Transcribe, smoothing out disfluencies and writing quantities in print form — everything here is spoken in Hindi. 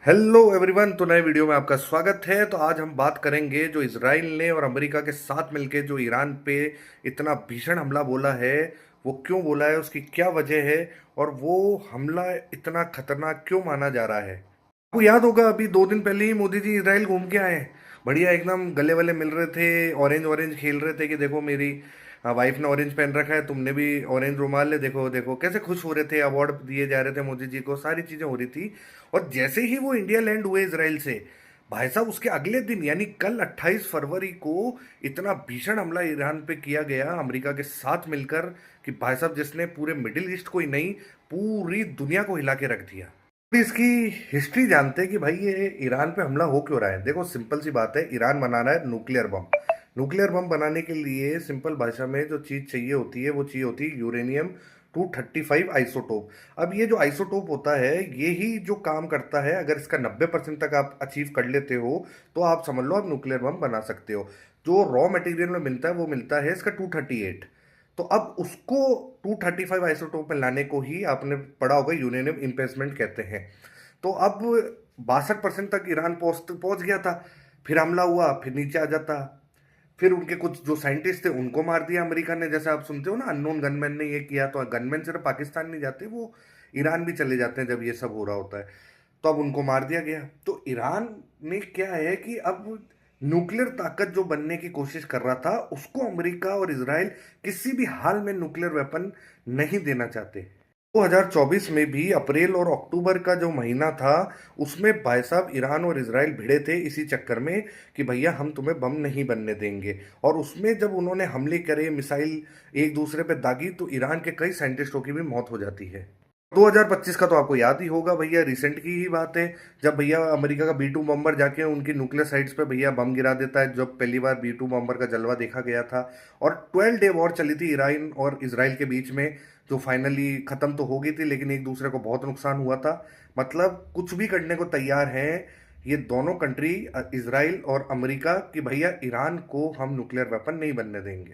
Hello everyone. तो नए वीडियो में आपका स्वागत है। तो आज हम बात करेंगे जो इसराइल ने और अमेरिका के साथ मिलकर जो ईरान पे इतना भीषण हमला बोला है, वो क्यों बोला है, उसकी क्या वजह है और वो हमला इतना खतरनाक क्यों माना जा रहा है। आपको याद होगा अभी 2 दिन पहले ही मोदी जी इसराइल घूम के आए हैं। बढ़िया एकदम गले वाले मिल रहे थे, ऑरेंज ऑरेंज खेल रहे थे कि देखो मेरी वाइफ ने ऑरेंज पहन रखा है, तुमने भी ऑरेंज रुमाल है, देखो देखो कैसे खुश हो रहे थे, अवार्ड दिए जा रहे थे मोदी जी को, सारी चीजें हो रही थी। और जैसे ही वो इंडिया लैंड हुए इसराइल से, भाई साहब उसके अगले दिन यानी कल 28 फरवरी को इतना भीषण हमला ईरान पे किया गया अमेरिका के साथ मिलकर कि भाई साहब जिसने पूरे मिडिल ईस्ट को ही नहीं, पूरी दुनिया को हिला के रख दिया। तो इसकी हिस्ट्री जानते हैं कि भाई ये ईरान पे हमला हो क्यों रहा है। देखो सिंपल सी बात है, ईरान बना रहा है न्यूक्लियर बम। न्यूक्लियर बम बनाने के लिए सिंपल भाषा में जो चीज़ चाहिए होती है वो चीज़ होती है यूरेनियम 235 आइसोटोप। अब ये जो आइसोटोप होता है ये ही जो काम करता है, अगर इसका 90% तक आप अचीव कर लेते हो तो आप समझ लो आप न्यूक्लियर बम बना सकते हो। जो रॉ मटेरियल में मिलता है वो मिलता है इसका 238। तो अब उसको 235 आइसोटोप में लाने को ही आपने पढ़ा होगा यूरेनियम इम्प्लेसमेंट कहते हैं। तो अब 62% तक ईरान पहुंच गया था। फिर हमला हुआ, फिर नीचे आ जाता। फिर उनके कुछ जो साइंटिस्ट थे उनको मार दिया अमेरिका ने। जैसे आप सुनते हो ना, अननोन गनमैन ने ये किया। तो गनमैन सिर्फ पाकिस्तान नहीं जाते, वो ईरान भी चले जाते हैं जब ये सब हो रहा होता है। तो अब उनको मार दिया गया। तो ईरान में क्या है कि अब न्यूक्लियर ताकत जो बनने की कोशिश कर रहा था उसको अमेरिका और इसराइल किसी भी हाल में न्यूक्लियर वेपन नहीं देना चाहते। 2024 में भी अप्रैल और अक्टूबर का जो महीना था उसमें भाई साहब ईरान और इसराइल भिड़े थे इसी चक्कर में कि भैया हम तुम्हें बम नहीं बनने देंगे। और उसमें जब उन्होंने हमले करे, मिसाइल एक दूसरे पे दागी, तो ईरान के कई साइंटिस्टों की भी मौत हो जाती है। 2025 का तो आपको याद ही होगा भैया, रिसेंट की ही बात है, जब भैया अमेरिका का B2 बम्बर जाके उनकी न्यूक्लियर साइट्स पे भैया बम गिरा देता है, जब पहली बार B2 बम्बर का जलवा देखा गया था। और 12 डे वॉर चली थी ईरान और इसराइल के बीच में, जो फाइनली खत्म तो हो गई थी लेकिन एक दूसरे को बहुत नुकसान हुआ था। मतलब कुछ भी करने को तैयार हैं ये दोनों कंट्री, इसराइल और अमेरिका, कि भैया ईरान को हम न्यूक्लियर वेपन नहीं बनने देंगे।